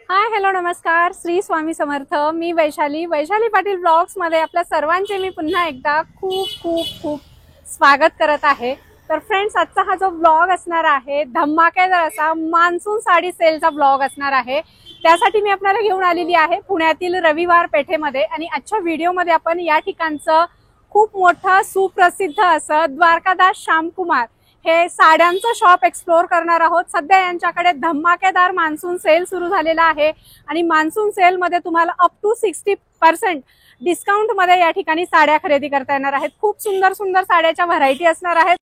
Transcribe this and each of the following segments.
Hi hello नमस्कार, श्री स्वामी समर्थ. मी Vaishali Patil blogs मध्ये आपल्या सर्वांचे मी पुन्हा एकदा खूप खूप खूप स्वागत करत आहे. तर फ्रेंड्स, आजचा हा जो ब्लॉग असणार आहे धमाकेदार असा मान्सून साडी सेलचा ब्लॉग असणार आहे. त्यासाठी मी आपल्याला घेऊन आलेली आहे पुण्यातील रविवार पेठेमध्ये. आणि आजच्या व्हिडिओमध्ये आपण या ठिकाणचं खूप मोठं सुप्रसिद्ध असं द्वारकादास श्यामकुमार हे साड्यांचं शॉप एक्सप्लोर करणार आहोत. सध्या यांच्याकडे धमाकेदार मान्सून सेल सुरू झालेला आहे आणि मान्सून सेल मध्ये तुम्हाला अप टू 60% डिस्काउंट मध्ये या ठिकाणी साड्या खरेदी करता येणार आहेत. खूप सुंदर सुंदर साड्याच्या व्हरायटी असणार आहेत.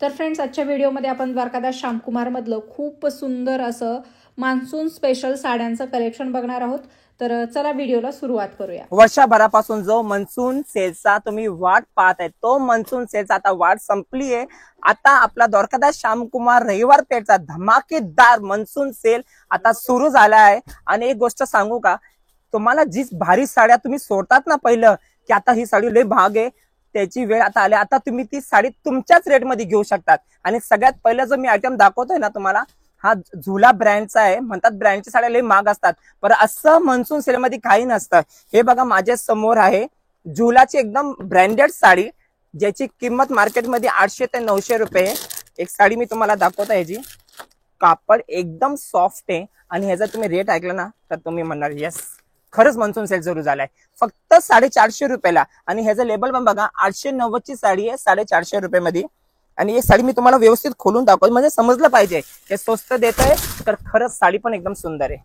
तर फ्रेंड्स, आजच्या व्हिडिओमध्ये आपण द्वारकादास श्यामकुमार मधलं खूप सुंदर असं मान्सून स्पेशल साड्यांचं कलेक्शन बघणार आहोत. तर चला व्हिडिओला सुरुवात करूया. वर्षभरापासून जो मनसून सेलचा तुम्ही वाट पाहत आहे तो मनसून सेलचा आता वाट संपली आहे. आता आपला द्वारकादास श्यामकुमार रविवार पेठचा धमाकेदार मनसून सेल आता सुरू झाला आहे. आणि एक गोष्ट सांगू का, तुम्हाला जी भारी साड्या तुम्ही सोडतात ना पहिलं की आता ही साडी लय भाग आहे, त्याची वेळ आता आली. आता तुम्ही ती साडी तुमच्याच रेटमध्ये घेऊ शकतात. आणि सगळ्यात पहिला जो मी आयटम दाखवतोय ना तुम्हाला, हा झुला ब्रँडचा आहे. म्हणतात ब्रँडच्या साड्या लय महाग असतात, पण असं मनसून सेल मध्ये काही नसतं. हे बघा माझ्या समोर आहे झुलाची एकदम ब्रँडेड साडी, ज्याची किंमत मार्केटमध्ये 800 ते 900 रुपये. एक साडी मी तुम्हाला दाखवतो, ह्याची कापड एकदम सॉफ्ट आहे आणि ह्याचा तुम्ही रेट ऐकला ना तर तुम्ही म्हणणार येस, खरंच मनसून सेल सुरू झालाय. फक्त 450 रुपयाला. आणि ह्याचं लेबल पण बघा, 890 ची साडी आहे 450 रुपये मध्ये. आणि ही साडी मी तुम्हाला व्यवस्थित खोलून दाखवतो म्हणजे समजलं पाहिजे हे स्वस्त देत आहे तर खरंच साडी पण एकदम सुंदर आहे.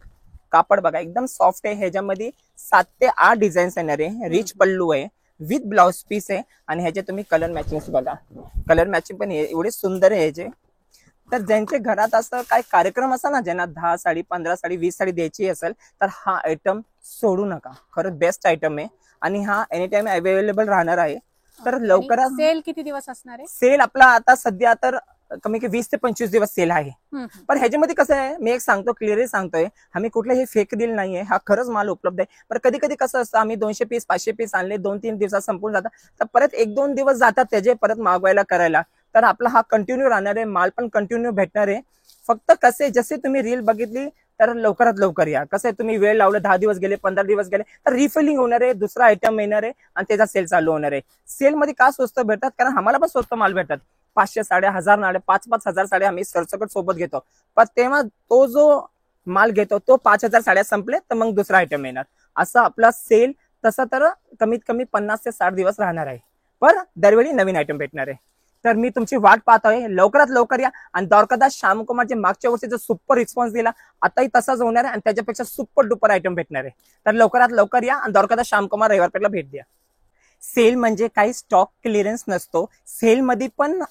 कापड बघा एकदम सॉफ्ट आहे. ह्याच्यामध्ये 7 ते 8 डिझाईन्स येणार आहे. रिच पल्लू आहे विथ ब्लाउज पीस आहे. आणि ह्याचे तुम्ही कलर मॅचिंग बघा, कलर मॅचिंग पण एवढे सुंदर आहे ह्याचे. तर ज्यांच्या घरात असं काय कार्यक्रम असा ना, ज्यांना 10 साडी 15 साडी 20 साडी द्यायची असेल तर हा आयटम सोडू नका. खरंच बेस्ट आयटम आहे आणि हा एनी टाइम अवेलेबल राहणार आहे. तर लवकरात सेल किती दिवस असणार आहे? सेल आपला आता सध्या तर कमी 20 ते 25 दिवस सेल आहे. पण ह्याच्यामध्ये कसं आहे, मी एक सांगतो, क्लिअरली सांगतोय, आम्ही कुठलाही फेक डील नाहीये. हा खरंच माल उपलब्ध आहे. पण कधी कधी कसं असतं, आम्ही 200 पीस 500 पीस आणले, 2-3 दिवसात संपून जातात, तर परत 1-2 दिवस जातात त्याचे परत मागवायला करायला. तर आपला हा कंटिन्यू राहणार आहे, माल पण कंटिन्यू भेटणार आहे. फक्त कसे जसे तुम्ही रील बघितली तर लवकरात लवकर या. कसं आहे, तुम्ही वेळ लावलं, 10 दिवस गेले 15 दिवस गेले तर रिफिलिंग होणार आहे, दुसरा आयटम येणार आहे आणि त्याचा सेल चालू होणार आहे. सेल मध्ये का स्वस्त भेटतात, कारण आम्हाला पण स्वस्त माल भेटतात. 500 साड्या 1000 नाड्या 5-5 हजार साड्या आम्ही सरसकट सोबत घेतो. पण तेव्हा तो जो माल घेतो तो 5000 साड्या संपले तर मग दुसरा आयटम येणार. असं आपला सेल तसं तर कमीत कमी 50 ते 60 दिवस राहणार आहे. पण दरवेळी नवीन आयटम भेटणार आहे. तर मी तुमची वाट पाहतोय, लवकरात लवकर या. आणि द्वारकादास श्यामकुमारचे मागच्या वर्षी जो सुपर रिस्पॉन्स दिला आताही तसाच होणार आहे आणि त्याच्यापेक्षा सुपर डुपर आयटम भेटणार आहे. तर लवकरात लवकर या आणि द्वारकादास श्यामकुमार रविवारपेठला भेट द्या. सेल म्हणजे काही स्टॉक क्लिअरन्स नसतो. सेलमध्ये पण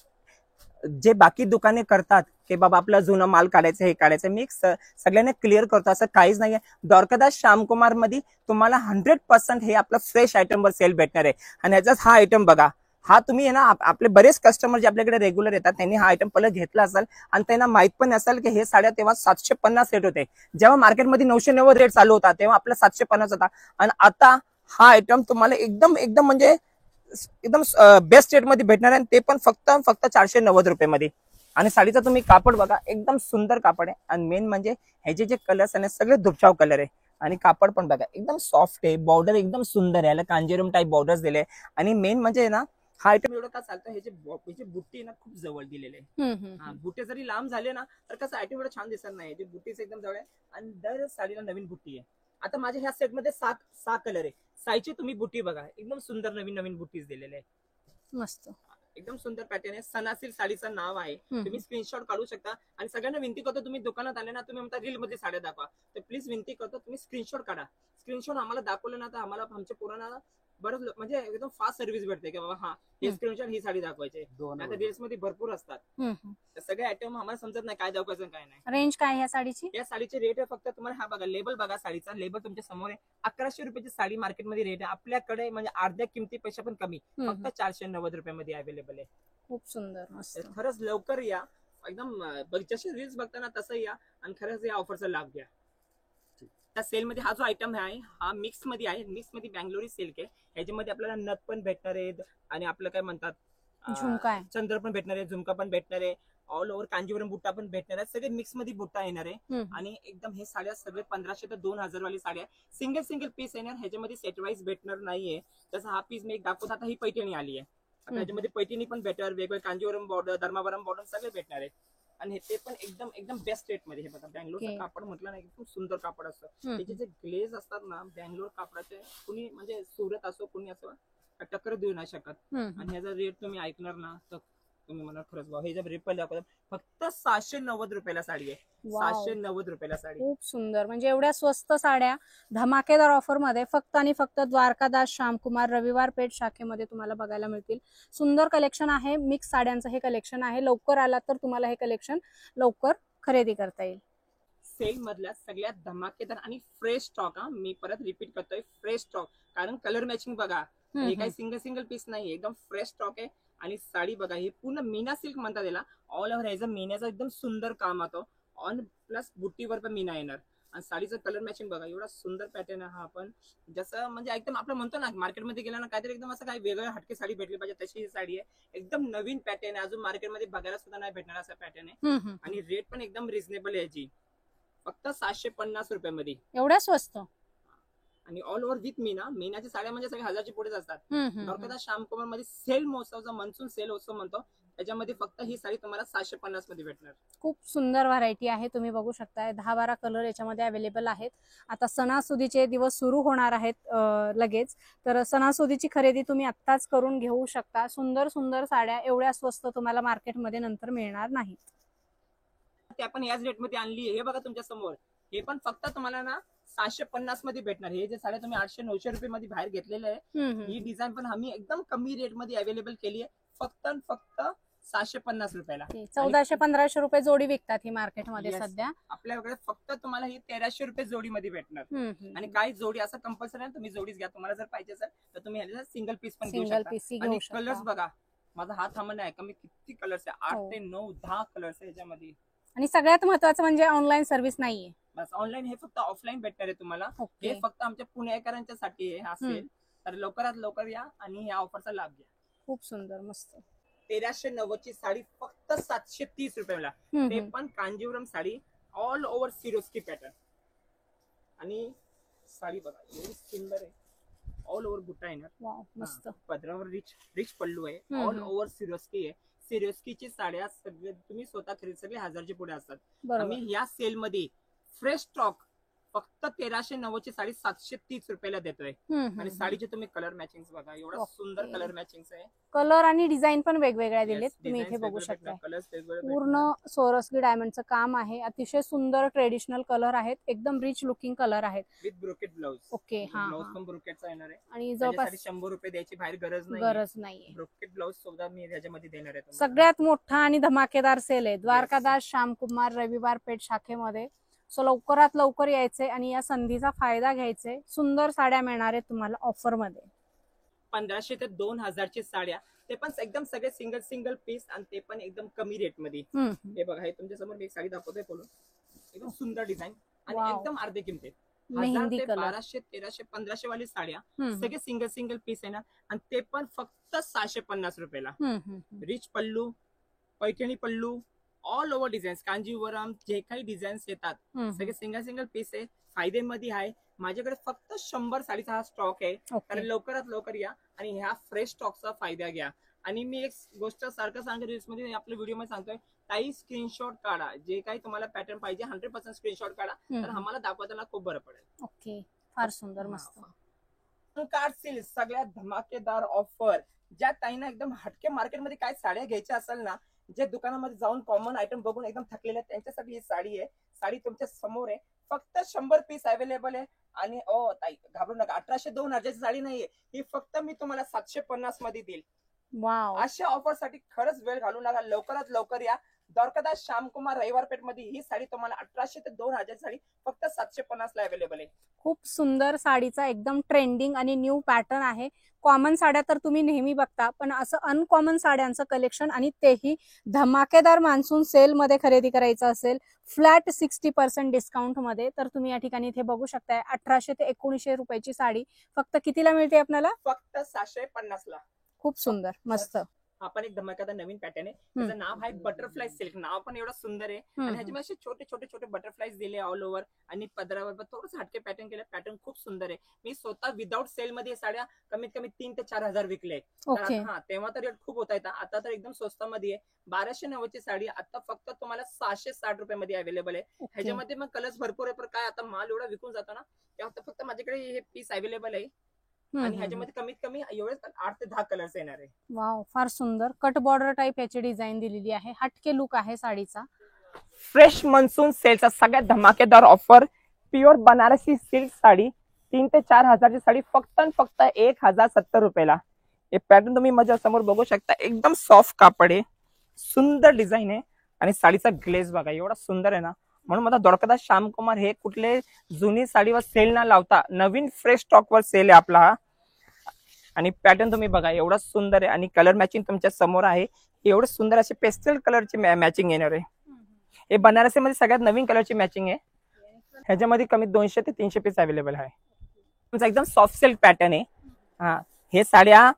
जे बाकी दुकाने करतात की बाबा आपला जुना माल काढायचं, हे काढायचं, मी सगळ्यांना क्लिअर करतो, असं काहीच नाहीये. द्वारकादास श्यामकुमार मध्ये तुम्हाला 100% हे आपलं फ्रेश आयटमवर सेल भेटणार आहे. आणि ह्याचाच हा आयटम बघा, हा तुम्ही आहे ना, आपले बरेच कस्टमर जे आपल्याकडे रेग्युलर येतात त्यांनी हा आयटम पहिला घेतला असेल आणि त्यांना माहित पण असेल की हे साड्या तेव्हा 750 रेट होते. जेव्हा मार्केटमध्ये 990 रेट चालू होता तेव्हा आपला 750 होता. आणि आता हा आयटम तुम्हाला एकदम एकदम म्हणजे एकदम बेस्ट रेट मध्ये भेटणार आहे, ते पण फक्त 490 रुपये मध्ये. आणि साडीचा तुम्ही कापड बघा, एकदम सुंदर कापड आहे. आणि मेन म्हणजे ह्याचे जे कलर्स आहे सगळे धुपछाव कलर आहे. आणि कापड पण बघा एकदम सॉफ्ट आहे, बॉर्डर एकदम सुंदर आहे, याला कांजीवरम टाईप बॉर्डर्स दिले. आणि मेन म्हणजे ना, हा आयटम एवढं का चालतं, ह्याचे बुट्टी ना खूप जवळ दिलेले आहे. बुट्टे जरी लांब झाले ना तर कसं आयटम एवढं छान दिसत नाही, ते बुट्टीच एकदम जवळ आहे. आणि दर साडीला नवीन बुट्टी आहे. आता माझ्या ह्या सेटमध्ये 6 कलर आहे. साईची तुम्ही बुट्टी बघा, एकदम सुंदर नवीन नवीन बुट्टीज दिलेले आहे. मस्त, एकदम सुंदर पॅटर्न आहे. सनासिल साडीचं नाव आहे. तुम्ही स्क्रीनशॉट काढू शकता. आणि सगळ्यांना विनंती करतो, तुम्ही दुकानात आले ना, तुम्ही म्हणता रील मध्ये साड्या दाखवा, तर प्लीज विनंती करतो तुम्ही स्क्रीनशॉट काढा. स्क्रीनशॉट आम्हाला दाखवलं ना तर आम्हाला आमच्या पुराणा बरंच म्हणजे एकदम फास्ट सर्व्हिस भेटते की बाबा हा हे स्क्रीनशॉट ही साडी दाखवायची. आता रील्स मध्ये भरपूर असतात, सगळे आयटम आम्हाला समजत नाही काय दाखवायचं काय नाही. रेंज काय या साडीची? या साडीचे रेट आहे फक्त तुम्हाला, हा बघा लेबल बघा, साडीचा लेबल तुमच्या समोर आहे. 1100 रुपयाची साडी मार्केटमध्ये रेट आहे, आपल्याकडे म्हणजे अर्ध्या किमतीपेक्षा पण कमी, फक्त 490 रुपयामध्ये अवेलेबल आहे. खूप सुंदर, मस्त. खरंच लवकर या, एकदम जसे रील्स बघताना तसं या आणि खरंच या ऑफरचा लाभ घ्या. त्या सेल मध्ये हा जो आयटम आहे हा मिक्स मध्ये आहे. मिक्स मध्ये बँगलोरी सिल्क आहे. ह्याच्यामध्ये आपल्याला नथ पण भेटणार आहेत आणि आपलं काय म्हणतात झुमका, चंद्र पण भेटणार आहे, झुमका पण भेटणार आहे. ऑल ओव्हर कांजीवरम बुट्टा पण भेटणार आहे, सगळे मिक्स मध्ये बुट्टा येणार आहे. आणि एकदम हे साड्या सगळे 1500 ते 2000 वाली साड्या सिंगल सिंगल पीस येणार, ह्याच्यामध्ये सेट वाईज भेटणार नाहीये. जसं हा पीस मी एक दाखवत, आता ही पैठणी आली आहे, आता ह्याच्यामध्ये पैठणी पण भेटणार, वेगवेगळे कांजीवरम बॉर्डर, धर्मावरम बॉर्डर सगळे भेटणार आहेत. आणि ते पण एकदम एकदम बेस्ट रेट मध्ये. हे बघा बँगलोरचं कापड म्हटलं ना, एकदम सुंदर कापड असतं. त्याचे जे ग्लेज असतात ना बँगलोर कापडाचे, कुणी म्हणजे सुरत असो कुणी असो टक्कर देऊ नाही शकत. आणि ह्याचा रेट तुम्ही ऐकणार ना तर तुम्ही मला खरंच भाव. हे जर रेट पण दाखवतात, फक्त 790 रुपयाला साडी आहे. 790 रुपयाला साडी. खूप सुंदर, म्हणजे एवढ्या स्वस्त साड्या धमाकेदार ऑफर मध्ये फक्त आणि फक्त द्वारकादास श्यामकुमार रविवार पेठ शाखेमध्ये तुम्हाला बघायला मिळतील. सुंदर कलेक्शन आहे, मिक्स साड्यांचं हे कलेक्शन आहे. लवकर आलात तर तुम्हाला हे कलेक्शन लवकर खरेदी करता येईल. सेल मधल्या सगळ्यात धमाकेदार आणि फ्रेश स्टॉक. मी परत रिपीट करतोय, फ्रेश स्टॉक. कारण कलर मॅचिंग बघा, हे काही सिंगल पीस नाही, एकदम फ्रेश स्टॉक आहे. आणि साडी बघा, हे पूर्ण मीना सिल्क म्हणतात याला. ऑल ओव्हर ह्याचा मीनाचा एकदम सुंदर काम होतो. ऑन प्लस बुट्टीवर पण मीना येणार. आणि साडीचं कलर मॅचिंग बघा, एवढा सुंदर पॅटर्न आहे हा. पण जसं म्हणजे एकदम आपण म्हणतो ना मार्केटमध्ये गेला ना काहीतरी एकदम असं काही वेगळं हटके साडी भेटली पाहिजे, तशी ही साडी आहे. एकदम नवीन पॅटर्न आहे, अजून मार्केटमध्ये बघायला सुद्धा नाही भेटणार असा पॅटर्न आहे. आणि रेट पण एकदम रिझनेबल आहे याची, फक्त 750 रुपयामध्ये. एवढ्या स्वस्त. आणि ऑल ओव्हर विथ मीना. मीनाच्या साड्या म्हणजे सगळे 1000च्या पुढेच असतात. द्वारकादास श्यामकुमार मध्ये सेल महोत्सवचा मनसून सेल उत्सव म्हणतो, त्याच्यामध्ये फक्त ही साडी तुम्हाला 750 मध्ये भेटणार. खूप सुंदर व्हरायटी आहे, तुम्ही बघू शकताय. 10-12 कलर याच्यामध्ये अवेलेबल आहेत. आता सणासुदीचे दिवस सुरू होणार आहेत लगेच, तर सणासुदीची खरेदी तुम्ही आत्ताच करून घेऊ शकता. सुंदर सुंदर साड्या एवढ्या स्वस्त तुम्हाला मार्केटमध्ये नंतर मिळणार नाहीत. ते आपण याच रेट मध्ये आणली आहे. हे बघा तुमच्या समोर, हे पण फक्त तुम्हाला ना 750 मध्ये भेटणार. हे जे साड्या तुम्ही 800-900 रुपये मध्ये बाहेर घेतलेले आहे, ही डिझाईन पण आम्ही एकदम कमी रेट मध्ये अवेलेबल केली आहे, फक्त 750 रुपयाला. 1400-1500 रुपये जोडी विकतात ही मार्केटमध्ये सध्या. आपल्याकडे फक्त तुम्हाला ही 1300 रुपये जोडीमध्ये भेटणार. आणि काही जोडी असं कंपल्सरी आहे, तुम्ही जोडीच घ्या. तुम्हाला जर पाहिजे असेल तर तुम्ही ह्याला सिंगल पीस पण घेऊ शकता. आणि कलर्स बघा, माझा हात थांबणार आहे, कमी किती कलर्स आहे, 8 ते 9 10 कलर्स आहे ह्याच्यामध्ये. आणि सगळ्यात महत्वाचं म्हणजे ऑनलाईन सर्व्हिस नाहीये. बस ऑनलाईन हे फक्त ऑफलाईन भेटणार आहे तुम्हाला. हे फक्त आमच्या पुणेकरांच्या साठी आहे असेल, तर लवकरात लवकर या आणि या ऑफरचा लाभ घ्या. खूप सुंदर, मस्त. 1390 ची साडी फक्त 730 रुपयाला. ते पण Kanjeevaram sari, all over Swarovski pattern. आणि साडी बघा एवढी सुंदर आहे, ऑल ओव्हर बुट्टा येणार, मस्त. पदरावर रिच पल्लू आहे, ऑल ओव्हर सिरोस्की आहे. सिरोस्कीची साड्या सगळे तुम्ही स्वतः खरेदी, सगळे 1000च्या पुढे असतात. आम्ही या सेल मध्ये फ्रेश स्टॉक फक्त 1390 ची साडी 730 रुपयाला देतोय. आणि साडीचे तुम्ही कलर मॅचिंग बघा, एवढा सुंदर कलर मॅचिंग आहे. कलर आणि डिझाईन पण वेगवेगळ्या दिलेत, तुम्ही इथे बघू शकता. पूर्ण सोरस्की डायमंडचं काम आहे, अतिशय सुंदर ट्रेडिशनल कलर आहेत, एकदम रिच लुकिंग कलर आहेत. With brocade blouse. Okay, blouse पण ब्रोकेटचा येणार आहे. आणि जवळपास 100 रुपये द्यायची बाहेर गरज नाही. ब्रोकेट ब्लाउज सुद्धा मी ह्याच्यामध्ये देणार आहे. सगळ्यात मोठा आणि धमाकेदार सेल आहे द्वारकादास श्यामकुमार रविवार पेठ शाखेमध्ये. सो लवकरात लवकर यायचे आणि या संधीचा फायदा घ्यायचे. सुंदर साड्या मिळणार आहेत तुम्हाला ऑफर मध्ये. 1500 ते 2000 ची साड्या, ते पण एकदम सगळे सिंगल पीस, आणि ते पण एकदम कमी रेट मध्ये. हे बघा, हे तुमच्या समोर मी एक साडी दाखवतोय बोलून, एकदम सुंदर डिझाईन आणि एकदम अर्धे किमतीत. 1000 ते 1200, 1300, 1500 वाली साड्या सगळे सिंगल पीस येणार, आणि ते पण फक्त 750 रुपयाला. रिच पल्लू, पैठणी पल्लू, ऑल ओव्हर डिझाईन्स, कांजीवरम जे काही डिझाईन्स येतात सगळे सिंगल पीस आहे. फायदेमध्ये आहे. माझ्याकडे फक्त 100 साडीचा हा स्टॉक आहे, कारण लवकरात लवकर या आणि ह्या फ्रेश स्टॉकचा फायदा घ्या. आणि मी एक गोष्ट सारखं सांगतो, रील्स मध्ये आपल्या व्हिडिओ मध्ये सांगतोय, ताई स्क्रीनशॉट काढा, जे काही तुम्हाला पॅटर्न पाहिजे 100% स्क्रीनशॉट काढा, तर आम्हाला दाखवताना खूप बरं पडेल. ओके, फार सुंदर, मस्त. कार्ड सेल सगळ्यात धमाकेदार ऑफर. ज्या ताईंना एकदम हटके मार्केटमध्ये काय साड्या घ्यायच्या असेल ना, जे दुकानामध्ये जाऊन कॉमन आयटम बघून एकदम थकलेले आहेत, त्यांच्यासाठी ही साडी आहे. साडी तुमच्या समोर आहे, फक्त 100 पीस अवेलेबल आहे. आणि ताई घाबरू नका, 1800-2000 ची साडी नाहीये ही, फक्त मी तुम्हाला 750 मध्ये देईल. अशा ऑफर साठी खरंच वेळ घालू नका, लवकरात लवकर या. द्वारकादास श्यामकुमार रविवार पेठ मध्ये ही साडी तुम्हाला 1800 ते 2000 साडी फक्त 750 ला अवेलेबल आहे. खूप सुंदर साडीचा एकदम ट्रेंडिंग आणि न्यू पॅटर्न आहे. कॉमन साड्या तर तुम्ही नेहमी बघता, पण असं अनकॉमन साड्यांचं कलेक्शन, आणि तेही धमाकेदार मान्सून सेल मध्ये खरेदी करायचं असेल फ्लॅट 60% डिस्काउंट मध्ये, तर तुम्ही या ठिकाणी इथे बघू शकताय. 1800 ते 1900 रुपयाची साडी फक्त कितीला मिळते आपल्याला? फक्त 750 ला. खूप सुंदर, मस्त. आपण एक धमाकेदार नवीन पॅटर्न आहे. त्याचं नाव आहे बटरफ्लाय सिल्क. नाव पण एवढं सुंदर आहे आणि ह्याच्यामध्ये असे छोटे छोटे छोटे बटरफ्लायज दिले ऑल ओव्हर आणि पदरावर थोडंसं हटके पॅटर्न केलं. पॅटर्न खूप सुंदर आहे. मी स्वतः विदाऊट सेल मध्ये साड्या कमीत कमी 3 ते 4 हजार विकले. हा तेव्हा तर रेट खूप होता येतात, आता तर एकदम स्वस्तामध्ये आहे. 1290 ची साडी आता फक्त तुम्हाला 660 रुपयामध्ये अवेलेबल आहे. ह्याच्यामध्ये मग कलर्स भरपूर आहे, पण काय आता माल एवढा विकून जातो ना, तेव्हा फक्त माझ्याकडे हे पीस अवेलेबल आहे आणि ह्याच्यामध्ये कमीत कमी एवढे 8 ते 10 कलर्स येणार आहे. वाव, फार सुंदर कट बॉर्डर टाइप याची डिझाईन दिलेली आहे. हटके लुक आहे साडीचा. फ्रेश मन्सून सेलचा सगळ्यात धमाकेदार offer, pure Banarasi silk sari 3 ते 4 हजारची साडी फक्त 1070 रुपयाला. हे पॅटर्न तुम्ही माझ्या समोर बघू शकता. एकदम सॉफ्ट कापड आहे, सुंदर डिझाईन आहे आणि साडीचा ग्लेज बघा एवढा सुंदर आहे ना. म्हणून मला द्वारकादास श्यामकुमार हे कुठले जुनी साडीवर सेल ना लावता नवीन फ्रेश स्टॉक वर सेल आहे आपला हा. आणि पॅटर्न तुम्ही बघा एवढा सुंदर आहे आणि कलर मॅचिंग तुमच्या समोर आहे. एवढं सुंदर असे पेस्टल कलरची मॅचिंग येणार आहे. हे बनारसी मध्ये सगळ्यात नवीन कलरची मॅचिंग आहे. ह्याच्यामध्ये कमी 200 ते 300 पीस अवेलेबल आहे. तुमचा एकदम सॉफ्ट सिल्क पॅटर्न आहे. हा, हे साड्या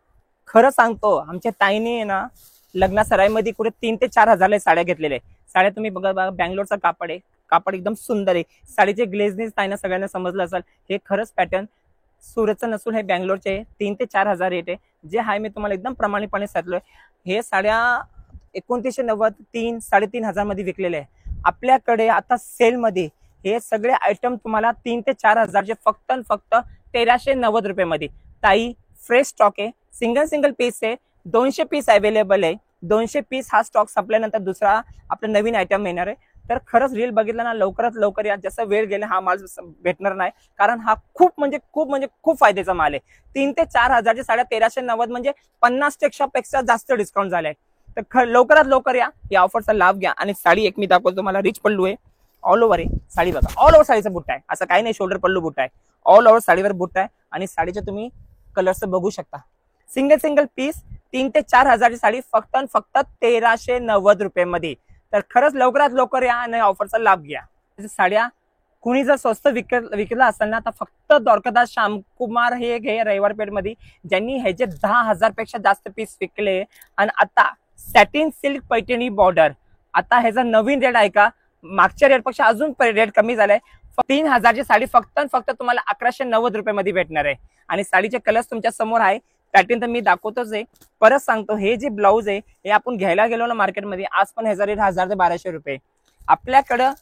खरं सांगतो आमच्या ताईने आहे ना लग्न सराईमध्ये कुठे 3 ते 4 हजारला साड्या घेतलेल्या आहे. साड्या तुम्ही बघा, बँगलोरचा कापड आहे, कापड एकदम सुंदर आहे. साडीचे ग्लेजनेस ताईना सगळ्यांना समजलं असेल. हे खरंच पॅटर्न सुरतचं नसून हे बँगलोरचे आहे. 3 ते 4 हजार रेट आहे. जे आहे मी तुम्हाला एकदम प्रामाणिकपणे सांगितलोय. हे साड्या 2990 3 3.5 हजार मध्ये विकलेले आहे. आपल्याकडे आता सेल मध्ये हे सगळे आयटम तुम्हाला 3 ते 4 हजारचे फक्त 1390 रुपयामध्ये. ताई फ्रेश स्टॉक आहे, सिंगल पीस आहे, 200 पीस अवेलेबल आहे. 200 पीस हा स्टॉक संपल्यानंतर दुसरा आपला नवीन आयटम येणार आहे. तर खरंच रील बघितलं ना लवकरात लवकर या. जसं वेळ गेला हा माल भेटणार नाही, कारण हा खूप फायद्याचा माल आहे. 3 ते 4 हजारची साड्या 1390 म्हणजे 50% पेक्षा जास्त डिस्काउंट झालाय. तर लवकरात लवकर या ऑफरचा लाभ घ्या. आणि साडी एक मी दाखवतो तुम्हाला, रिच पल्लू आहे, ऑल ओव्हर आहे. साडी बघा ऑल ओव्हर साडीचा बुट्टा आहे, असं काही नाही शोल्डर पल्लू बुट्टा आहे, ऑल ओव्हर साडीवर बुट्टा आहे. आणि साडीचे तुम्ही कलर्स बघू शकता. सिंगल पीस 3 ते 4 हजारची साडी फक्त 1390 रुपयामध्ये. तर खरंच लवकरात लवकर या आणि ऑफरचा लाभ घ्या. साड्या कुणी जर स्वस्त विकला असेल ना तर फक्त द्वारकादास श्यामकुमार हे घे रविवार पेठ मध्ये, ज्यांनी ह्याचे 10,000 पेक्षा जास्त पीस विकले. आणि आता सॅटिन सिल्क पैठणी बॉर्डर, आता ह्याचा नवीन रेट आहे का, मागच्या रेट पेक्षा अजून रेट कमी झालाय. 3 हजारची साडी फक्त तुम्हाला 1190 रुपयामध्ये भेटणार आहे. आणि साडीचे कलर्स तुमच्या समोर आहे. पॅटर्न तर मी दाखवतोच आहे. परत सांगतो, हे जे ब्लाऊज आहे हे आपण घ्यायला गेलो ना मार्केटमध्ये, आज पण ह्याचा रेट 1000 ते 1200 रुपये आपल्याकडं.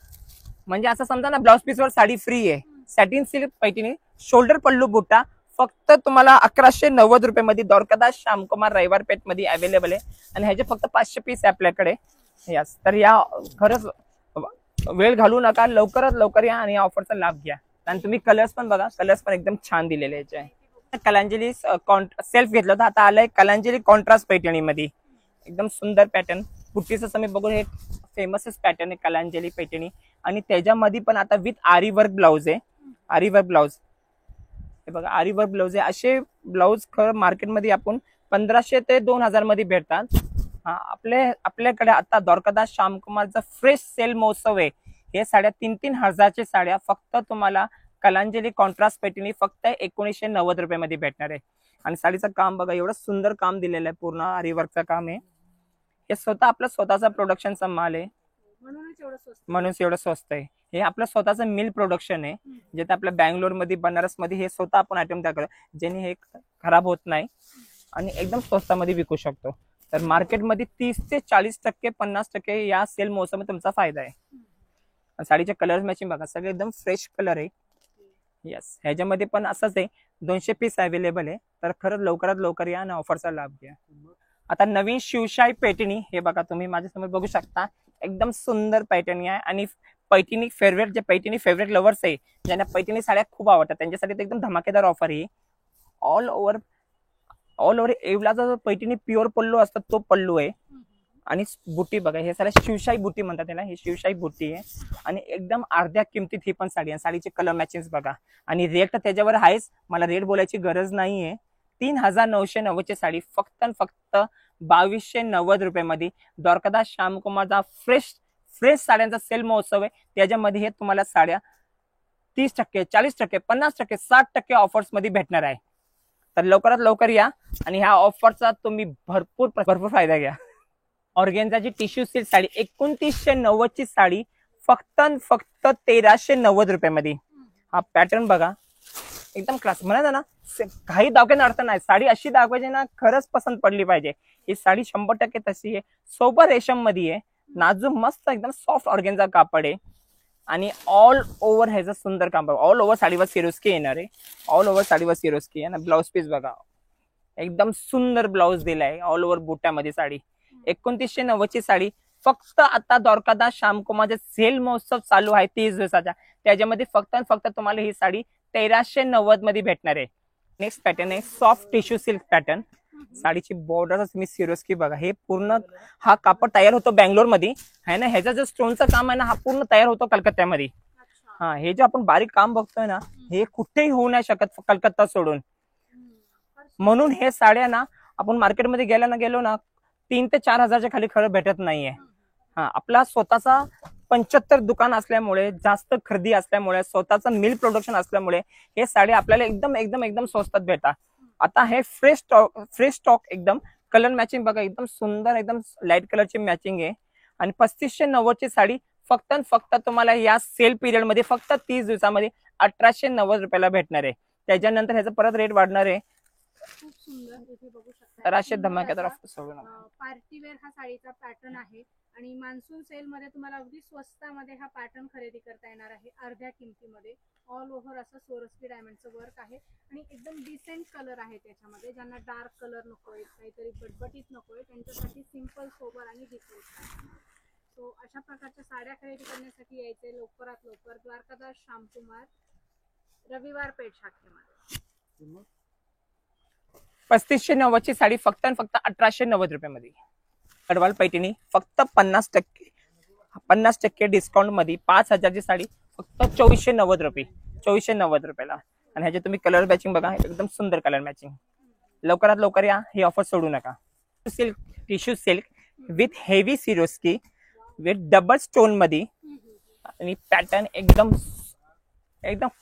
म्हणजे असं समजा ना ब्लाऊज पीसवर साडी फ्री आहे. सॅटिन सिल्क पैठणी शोल्डर पल्लू बुट्टा फक्त तुम्हाला 1190 रुपयामध्ये द्वारकादास श्यामकुमार रविवार पेठ मध्ये अवेलेबल आहे. आणि ह्याचे फक्त 500 पीस आहे आपल्याकडे. यस, तर या खरंच वेळ घालू नका, लवकरात लवकर या आणि या ऑफरचा लाभ घ्या. आणि तुम्ही कलर्स पण बघा, कलर्स पण एकदम छान दिलेले आहे. कलांजली सेल्फ घेतलं होतं, आता आलंय कलांजली कॉन्ट्रास्ट पैठणी मध्ये. एकदम सुंदर पॅटर्न, बुट्टीचं तुम्ही बघून हे फेमसच पॅटर्न आहे कलांजली पैठणी. आणि त्याच्यामध्ये पण आता विथ आरी वर्क ब्लाऊज आहे. आरी वर्क ब्लाऊज हे बघा, आरी वर्क ब्लाऊज आहे. असे ब्लाऊज खरं मार्केटमध्ये आपण 1500 ते 2000 मध्ये भेटतात. हा, आपल्याकडे आता द्वारकादास श्यामकुमारचा फ्रेश सेल महोत्सव आहे. हे साड्या 3 हजारच्या साड्या फक्त तुम्हाला कलांजली कॉन्ट्रास्ट पैठणी फक्त 1990 रुपयामध्ये भेटणार आहे. आणि साडीचं काम बघा एवढं सुंदर काम दिलेलं आहे, पूर्ण आरी वर्कचं काम आहे. हे आपलं स्वतःचा प्रोडक्शनचा माल आहे, म्हणून एवढं स्वस्त आहे. हे आपलं स्वतःचं मिल प्रोडक्शन आहे, जे आपल्या बँगलोर मध्ये बनारस मध्ये हे स्वतः आपण आयटम तयार करतो, ज्याने हे खराब होत नाही आणि एकदम स्वस्तामध्ये विकू शकतो. तर मार्केटमध्ये 30 ते 40% 50% या सेल महोत्सवामध्ये तुमचा फायदा आहे. साडीचे कलर मॅचिंग बघा, सगळे एकदम फ्रेश कलर आहे. यस, ह्याच्यामध्ये पण असंच आहे, 200 पीस अवेलेबल आहे. तर खरंच लवकरात लवकर या आणि ऑफरचा लाभ घ्या. आता नवीन शिवशाही पैठणी हे बघा, तुम्ही माझ्यासमोर बघू शकता. एकदम सुंदर पैठणी आहे. आणि पैठणी फेवरेट लवर्स आहे, ज्यांना पैठणी साड्या खूप आवडतात, त्यांच्यासाठी एकदम धमाकेदार ऑफर आहे. ऑल ओव्हर एवढा जो पैठणी प्युअर पल्लू असतात तो पल्लू आहे. आणि बुट्टी बघा, हे साऱ्या शिवशाही बुट्टी म्हणतात त्याला, ही शिवशाही बुट्टी आहे. आणि एकदम अर्ध्या किमतीत ही पण साडी आहे. साडीचे कलर मॅचिंग बघा. आणि रेट त्याच्यावर आहेच, मला रेट बोलायची गरज नाहीये. 3990 ची साडी फक्त 2290 रुपयामध्ये द्वारकादास श्यामकुमारचा फ्रेश साड्यांचा सेल महोत्सव आहे. त्याच्यामध्ये हे तुम्हाला साड्या 30%, 40%, 50%, 60% ऑफर्स मध्ये भेटणार आहे. तर लवकरात लवकर या आणि ह्या ऑफरचा तुम्ही भरपूर फायदा घ्या. ऑर्गेन्झाची टिश्यू सिल्क साडी 2990 ची साडी फक्त 1390 रुपयामध्ये. हा पॅटर्न बघा, एकदम क्लास. म्हणा ना, काही दाखवण्यात अर्थ नाही. साडी अशी दाखवायची ना, खरंच पसंत पडली पाहिजे. ही साडी 100% तशी आहे. सोबर रेशम मध्ये आहे, नाजूक मस्त एकदम सॉफ्ट ऑर्गेन्झा कापड आहे आणि ऑल ओव्हर ह्याचं सुंदर काम. ऑल ओव्हर साडीवर सिरोस्की येणार आहे. ऑल ओव्हर साडीवर सिरोस्की आहे ना. ब्लाउज पीस बघा, एकदम सुंदर ब्लाउज दिलाय ऑल ओव्हर बुट्यामध्ये. साडी 2990 ची साडी फक्त आता द्वारकादास श्यामकुमारचा सेल महोत्सव चालू आहे 30 दिवसाचा, त्याच्यामध्ये फक्त तुम्हाला ही साडी 1390 मध्ये भेटणार आहे. नेक्स्ट पॅटर्न आहे सॉफ्ट टिश्यू सिल्क पॅटर्न. साडीची बॉर्डर तुम्ही सिरोस्की बघा. हे पूर्ण हा कापड तयार होतो बँगलोर मध्ये आहे ना. ह्याचा जो स्टोनचं काम आहे ना, हा पूर्ण तयार होतो कलकत्त्यामध्ये. हा, हे जे आपण बारीक काम बघतोय ना, हे कुठेही होऊ नाही शकत कलकत्ता सोडून. म्हणून हे साड्या ना आपण मार्केटमध्ये गेलो ना 3 ते 4 हजारच्या खाली खरं भेटत नाहीये. हा, आपला स्वतःचा 75 दुकान असल्यामुळे, जास्त खरेदी असल्यामुळे, स्वतःचं मिल प्रोडक्शन असल्यामुळे हे साडी आपल्याला एकदम स्वस्तात भेटतात. आता हे फ्रेश स्टॉक एकदम कलर मॅचिंग बघा, एकदम सुंदर, एकदम लाईट कलरची मॅचिंग आहे. आणि 3590 ची साडी फक्त तुम्हाला या सेल पिरियड मध्ये फक्त 30 दिवसामध्ये 1890 रुपयाला भेटणार आहे. त्याच्यानंतर ह्याचा परत रेट वाढणार आहे. खूप सुंदर, इथे बघू शकता. तर असे धमाकेदार ऑफर सोडू नका. पार्टी वेअर हा साडीचा पॅटर्न आहे आणि मान्सून सेल मध्ये तुम्हाला अगदी स्वस्तामध्ये हा पॅटर्न खरेदी करता येणार आहे, अर्ध्या किमतीमध्ये. ऑल ओव्हर असं सोरस्की डायमंडचं वर्क आहे आणि एकदम डिसेंट कलर आहे त्याच्यामध्ये. ज्यांना डार्क कलर नकोय, काहीतरी बटबटीत नकोय, त्यांच्यासाठी सिंपल, सोबर आणि डिसेंट. सो अशा प्रकारच्या साड्या खरेदी करण्यासाठी यायचे लवकरात लवकर द्वारकादास श्यामकुमार, रविवार पेठ शाखेमध्ये. 3590 ची साडी फक्त 1890 रुपयामध्ये. गडवाल पैठणी फक्त 50% डिस्काउंट मध्ये 5000 ची साडी फक्त 2490 रुपये. 2490 रुपयाला. आणि ह्याचे तुम्ही कलर मॅचिंग बघा, एकदम सुंदर कलर मॅचिंग. लवकरात लवकर या, ही ऑफर सोडू नका. Silk tissue silk with heavy Swarovski with double stone मध्ये आणि पॅटर्न एकदम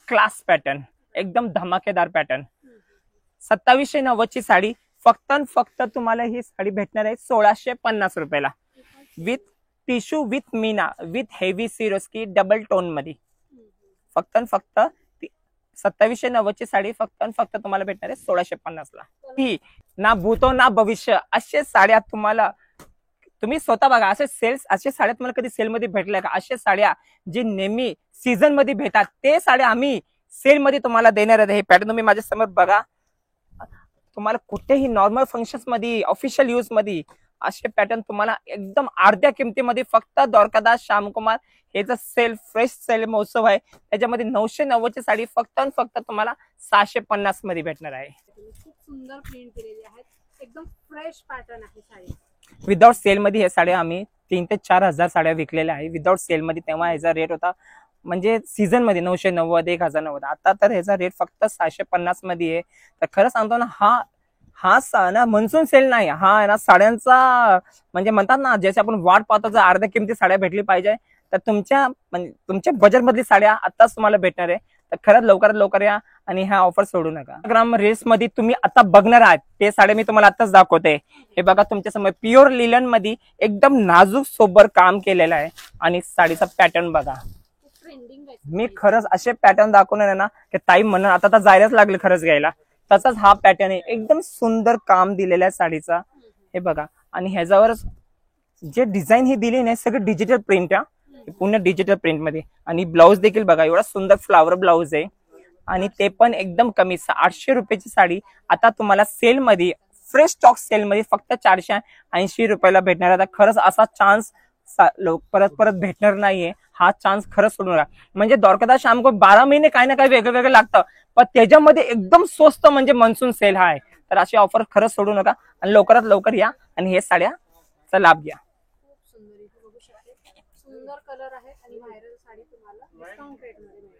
क्लास पॅटर्न, एकदम धमाकेदार पॅटर्न. 2790 ची साडी फक्त तुम्हाला ही साडी भेटणार आहे 1650 रुपयाला. With tissue with Meena with heavy Swarovski double tone मध्ये. फक्त 2790 ची साडी फक्त तुम्हाला भेटणार आहे 1650 ला. ही ना भूतो ना भविष्य असे साड्या तुम्ही स्वतः बघा. असे साड्या तुम्हाला कधी सेल मध्ये भेटल्या का? अशा साड्या जे नेहमी सीझन मध्ये भेटतात ते साड्या आम्ही सेल मध्ये तुम्हाला देणार आहे. हे पॅटर्न तुम्ही माझ्या समोर बघा. तुम्हाला कुठेही नॉर्मल फंक्शन्स मध्ये, ऑफिशियल यूज मध्ये असे पॅटर्न तुम्हाला एकदम अर्ध्या किमतीमध्ये फक्त द्वारकादास श्यामकुमार हे जे फ्रेश सेल महोत्सव आहे त्याच्यामध्ये 990 ची साडी फक्त तुम्हाला 650 मध्ये भेटणार आहे. खूप सुंदर प्रिंट केलेली आहे, एकदम फ्रेश पॅटर्न आहे साडी. विदाउट सेल मध्ये हे साड्या आम्ही 3 ते 4 हजार साड्या विकलेल्या आहे विदाउट सेल मध्ये. तेव्हा ह्याचा रेट होता म्हणजे सीझन मध्ये 990, 1090. आता तर ह्याचा रेट फक्त 650 मध्ये आहे. तर खरं सांगतो ना, हा ना मनसून सेल नाही, हा आहे ना साड्यांचा म्हणजे म्हणतात ना, जसे आपण वाट पाहतो जर अर्ध्या किमती साड्या भेटली पाहिजे तर तुमच्या बजेट मधली साड्या आताच तुम्हाला भेटणार आहे. तर खरंच लवकरात लवकर या आणि ह्या ऑफर सोडू नका. ग्राम रेस मध्ये तुम्ही आता बघणार आहात ते साड्या मी तुम्हाला आताच दाखवते. हे बघा तुमच्या समोर प्युअर लिलन मध्ये एकदम नाजूक सोबर काम केलेलं आहे आणि साडीचा पॅटर्न बघा. मी खरंच असे पॅटर्न दाखवणार आहे ना की ताई म्हणून आता तर जायलाच लागले खरंच घ्यायला. तसाच हा पॅटर्न आहे, एकदम सुंदर काम दिलेला आहे साडीचा. हे बघा आणि ह्याच्यावर जे डिझाईन ही दिली नाही सगळं डिजिटल प्रिंट आहे, पूर्ण डिजिटल प्रिंट मध्ये. आणि ब्लाऊज देखील बघा, एवढा सुंदर फ्लावर ब्लाऊज आहे आणि ते पण एकदम कमी 800 रुपयाची साडी आता तुम्हाला सेल मध्ये, फ्रेश स्टॉक सेल मध्ये फक्त 480 रुपयाला भेटणार. आता खरंच असा चान्स परत भेटणार नाहीये. हा चान्स खरंच सोडू नका. म्हणजे द्वारकादास श्यामकुमार 12 महिने काही ना काही वेगळं लागतं, पण त्याच्यामध्ये एकदम स्वस्त म्हणजे मनसून सेल हा आहे. तर अशी ऑफर खरंच सोडू नका आणि लवकरात लवकर या आणि हे साड्याचा लाभ घ्या. खूप सुंदर, इथे बघू शकते सुंदर कलर आहे आणि व्हायरल साडी तुम्हाला डिस्काउंट रेट मध्ये मिळेल.